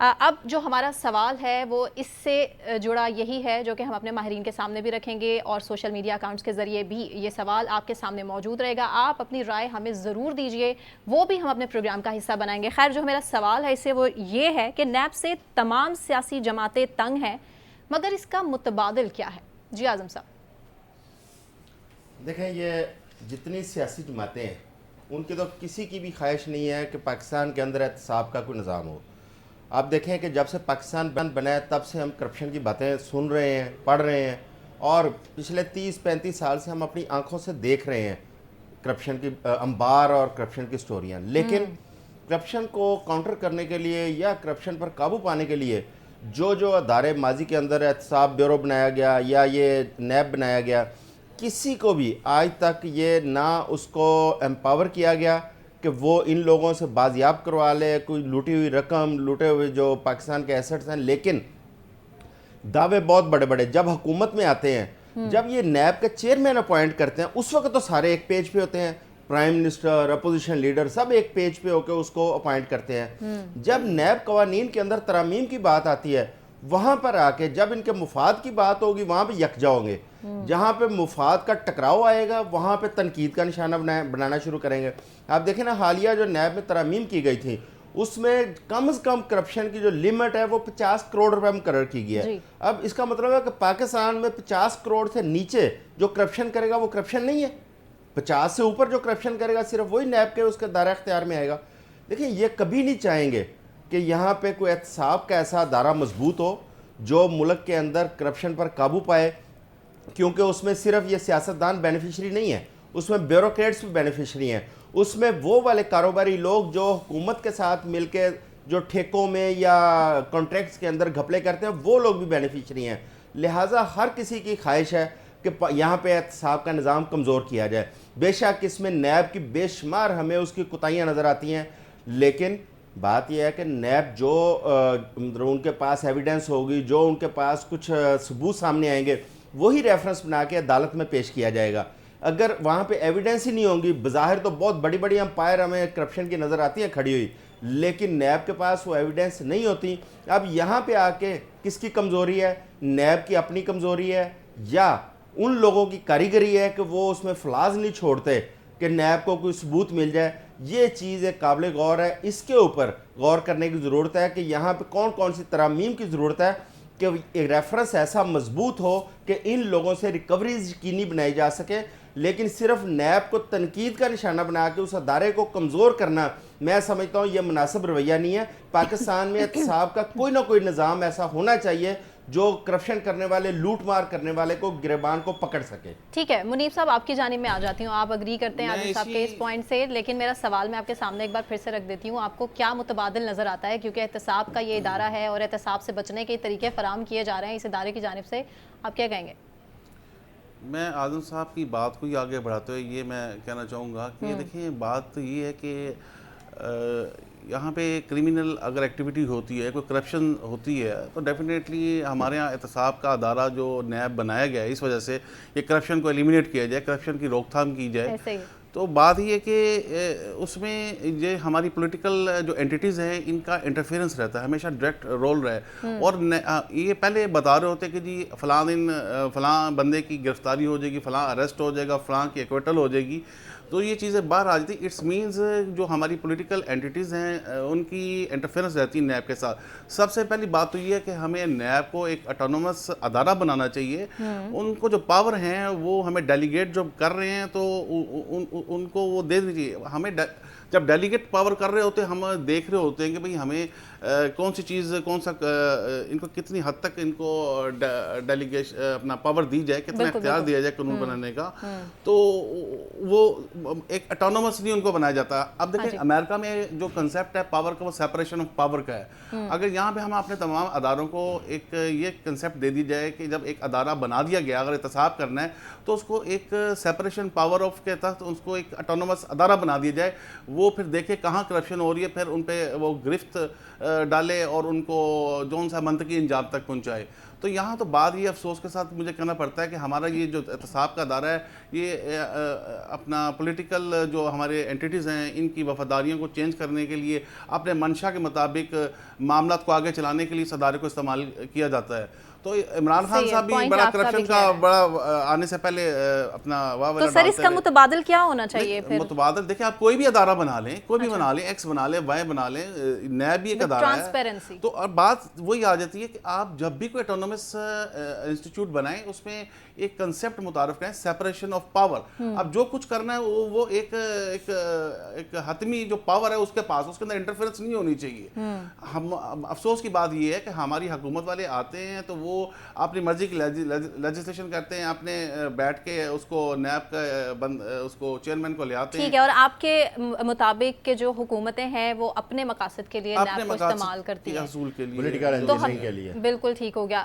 اب جو ہمارا سوال ہے وہ اس سے جڑا یہی ہے جو کہ ہم اپنے ماہرین کے سامنے بھی رکھیں گے اور سوشل میڈیا اکاؤنٹس کے ذریعے بھی یہ سوال آپ کے سامنے موجود رہے گا. آپ اپنی رائے ہمیں ضرور دیجئے, وہ بھی ہم اپنے پروگرام کا حصہ بنائیں گے. خیر, جو میرا سوال ہے اس سے وہ یہ ہے کہ نیب سے تمام سیاسی جماعتیں تنگ ہیں, مگر اس کا متبادل کیا ہے؟ جی اعظم صاحب. دیکھیں, یہ جتنی سیاسی جماعتیں ہیں ان کی تو کسی کی بھی خواہش نہیں ہے کہ پاکستان کے اندر احتساب کا کوئی نظام ہو. آپ دیکھیں کہ جب سے پاکستان بنا ہے تب سے ہم کرپشن کی باتیں سن رہے ہیں, پڑھ رہے ہیں, اور پچھلے 30-35 سال سے ہم اپنی آنکھوں سے دیکھ رہے ہیں کرپشن کی انبار اور کرپشن کی سٹوریاں. لیکن کرپشن کو کاؤنٹر کرنے کے لیے یا کرپشن پر قابو پانے کے لیے جو ادارے ماضی کے اندر احتساب بیورو بنایا گیا یا یہ نیب بنایا گیا, کسی کو بھی آج تک یہ نہ اس کو امپاور کیا گیا کہ وہ ان لوگوں سے بازیاب کروا لے کوئی لوٹی ہوئی رقم, لوٹے ہوئے جو پاکستان کے ایسٹس ہیں. لیکن دعوے بہت بڑے بڑے جب حکومت میں آتے ہیں, جب یہ نیب کا چیئرمین اپوائنٹ کرتے ہیں, اس وقت تو سارے ایک پیج پہ ہوتے ہیں, پرائم منسٹر, اپوزیشن لیڈر, سب ایک پیج پہ ہو کے اس کو اپوائنٹ کرتے ہیں. جب نیب قوانین کے اندر ترامیم کی بات آتی ہے, وہاں پر آ کے جب ان کے مفاد کی بات ہوگی وہاں پہ یکجا ہوں گے. جہاں پہ مفاد کا ٹکراؤ آئے گا وہاں پہ تنقید کا نشانہ بنانا شروع کریں گے. آپ دیکھیں نا, حالیہ جو نیب میں ترامیم کی گئی تھی اس میں کم از کم کرپشن کی جو لیمٹ ہے وہ 50 کروڑ روپے مقرر کی گئی ہے. اب اس کا مطلب ہے کہ پاکستان میں 50 کروڑ سے نیچے جو کرپشن کرے گا وہ کرپشن نہیں ہے. 50 سے اوپر جو کرپشن کرے گا صرف وہی نیب کے اس کے دائرہ اختیار میں آئے گا. دیکھیں, یہ کبھی نہیں چاہیں گے کہ یہاں پہ کوئی احتساب کا ایسا ادارہ مضبوط ہو جو ملک کے اندر کرپشن پر قابو پائے, کیونکہ اس میں صرف یہ سیاستدان بینیفیشری نہیں ہے, اس میں بیوروکریٹس بھی بینیفیشری ہیں, اس میں وہ والے کاروباری لوگ جو حکومت کے ساتھ مل کے جو ٹھیکوں میں یا کانٹریکٹس کے اندر گھپلے کرتے ہیں وہ لوگ بھی بینیفیشری ہیں. لہٰذا ہر کسی کی خواہش ہے کہ یہاں پہ احتساب کا نظام کمزور کیا جائے. بے شک اس میں نیب کی بے شمار ہمیں اس کی کوتاہیاں نظر آتی ہیں, لیکن بات یہ ہے کہ نیب جو ان کے پاس ایویڈنس ہوگی, جو ان کے پاس کچھ ثبوت سامنے آئیں گے, وہی ریفرنس بنا کے عدالت میں پیش کیا جائے گا. اگر وہاں پہ ایویڈنس ہی نہیں ہوں گی, بظاہر تو بہت بڑی بڑی امپائر ہمیں کرپشن کی نظر آتی ہیں کھڑی ہوئی, لیکن نیب کے پاس وہ ایویڈنس نہیں ہوتی. اب یہاں پہ آ کے کس کی کمزوری ہے؟ نیب کی اپنی کمزوری ہے یا ان لوگوں کی کاریگری ہے کہ وہ اس میں فلاز نہیں چھوڑتے کہ نیب کو کوئی ثبوت مل جائے؟ یہ چیز ایک قابل غور ہے, اس کے اوپر غور کرنے کی ضرورت ہے کہ یہاں پہ کون کون سی ترامیم کی ضرورت ہے کہ ایک ریفرنس ایسا مضبوط ہو کہ ان لوگوں سے ریکوریز یقینی بنائی جا سکے. لیکن صرف نیب کو تنقید کا نشانہ بنا کے اس ادارے کو کمزور کرنا, میں سمجھتا ہوں یہ مناسب رویہ نہیں ہے. پاکستان میں احتساب کا کوئی نہ کوئی نظام ایسا ہونا چاہیے جو کرپشن کرنے والے, لوٹ مار کرنے والے کو, گریبان کو پکڑ سکے. ٹھیک ہے, منیب صاحب آپ کی جانب میں آ جاتی ہوں, آپ اگری کرتے ہیں عادل صاحب کے اس پوائنٹ سے, لیکن میرا سوال میں آپ کے سامنے ایک بار پھر سے رکھ دیتی ہوں, آپ کو کیا متبادل نظر آتا ہے؟ کیونکہ احتساب کا یہ ادارہ ہے اور احتساب سے بچنے کے طریقے فراہم کیے جا رہے ہیں اس ادارے کی جانب سے, آپ کیا کہیں گے؟ میں اعظم صاحب کی بات کو ہی آگے بڑھاتے ہوئے یہ میں کہنا چاہوں گا کہ دیکھیں, بات یہ ہے کہ یہاں پہ کرمنل اگر ایکٹیویٹی ہوتی ہے, کوئی کرپشن ہوتی ہے, تو ڈیفینیٹلی ہمارے یہاں احتساب کا ادارہ جو نیب بنایا گیا ہے اس وجہ سے یہ کرپشن کو ایلیمینیٹ کیا جائے, کرپشن کی روک تھام کی جائے. ایسے ہی تو بات یہ ہے کہ اس میں یہ ہماری پولیٹیکل جو اینٹیٹیز ہیں ان کا انٹرفیئرنس رہتا ہے, ہمیشہ ڈائریکٹ رول رہا ہے. اور یہ پہلے بتا رہے ہوتے ہیں کہ جی فلاں دن فلاں بندے کی گرفتاری ہو جائے گی, فلاں اریسٹ ہو جائے گا, فلاں کی ایکویٹل ہو جائے گی, تو یہ چیزیں باہر آ جاتی. اٹس مینز جو ہماری پولیٹیکل اینٹیٹیز ہیں ان کی انٹرفیئرنس رہتی ہے نیب کے ساتھ. سب سے پہلی بات تو یہ ہے کہ ہمیں نیب کو ایک اٹونومس ادارہ بنانا چاہیے. ان کو جو پاور ہیں وہ ہمیں ڈیلیگیٹ جو کر رہے ہیں تو ان کو وہ دے دیجیے. ہمیں جب ڈیلیگیٹ پاور کر رہے ہوتے ہیں ہم دیکھ رہے ہوتے ہیں کہ بھئی ہمیں کون سی چیز, کون سا ان کو کتنی حد تک ان کو ڈیلیگیشن اپنا پاور دی جائے, کتنا اختیار دیا جائے قانون بنانے کا, تو وہ ایک اٹونومسلی ان کو بنایا جاتا ہے. اب دیکھیں امریکہ میں جو کنسیپٹ ہے پاور کا وہ سیپریشن آف پاور کا ہے. اگر یہاں پہ ہم اپنے تمام اداروں کو ایک یہ کنسیپٹ دے دی جائے کہ جب ایک ادارہ بنا دیا گیا اگر احتساب کرنا ہے تو اس کو ایک سیپریشن پاور آف کے تحت اس کو ایک اٹونومس ادارہ بنا دیا جائے, وہ پھر دیکھے کہاں کرپشن ہو رہی ہے, پھر ان پہ وہ گرفت ڈالے اور ان کو جون سا منطقی انجام تک پہنچائے. تو یہاں تو بات یہ افسوس کے ساتھ مجھے کہنا پڑتا ہے کہ ہمارا یہ جو احتساب کا ادارہ ہے یہ اپنا پولیٹیکل جو ہمارے انٹیٹیز ہیں ان کی وفاداریوں کو چینج کرنے کے لیے اپنے منشا کے مطابق معاملات کو آگے چلانے کے لیے اس ادارے کو استعمال کیا جاتا ہے. تو عمران خان صاحب بھی بڑا کرپشن کا بڑا آنے سے پہلے اپنا تو سر اس کا متبادل کیا ہونا چاہیے پھر؟ متبادل دیکھیں آپ کوئی بھی ادارہ بنا لیں, کوئی بھی بنا لیں, ایکس بنا لیں, وائی بنا لیں, نیب بھی ایک ادارہ ہے. تو اور بات وہی آ جاتی ہے کہ آپ جب بھی کوئی اٹونومس انسٹیٹیوٹ بنائیں اس میں ایک کنسیپٹ متعارف کریں, سیپریشن آف پاور. اب جو کچھ کرنا ہے وہ ایک حتمی جو پاور ہے اس کے پاس, اس کے اندر انٹرفیئرنس نہیں ہونی چاہیے. ہم افسوس کی بات یہ ہے کہ ہماری حکومت والے آتے ہیں تو وہ اپنی مرضی کی لیجسلیشن کرتے ہیں, اپنے بیٹھ کے اس کو نیب کا اس کو چیئرمین کو لے آتے ہیں. ٹھیک ہے, اور آپ کے مطابق کہ جو حکومتیں ہیں وہ اپنے مقاصد کے لیے نیب کو استعمال کرتی ہیں, حصول کے لیے, پولیٹیکل انجینئرنگ کے لیے. بالکل ٹھیک ہو گیا.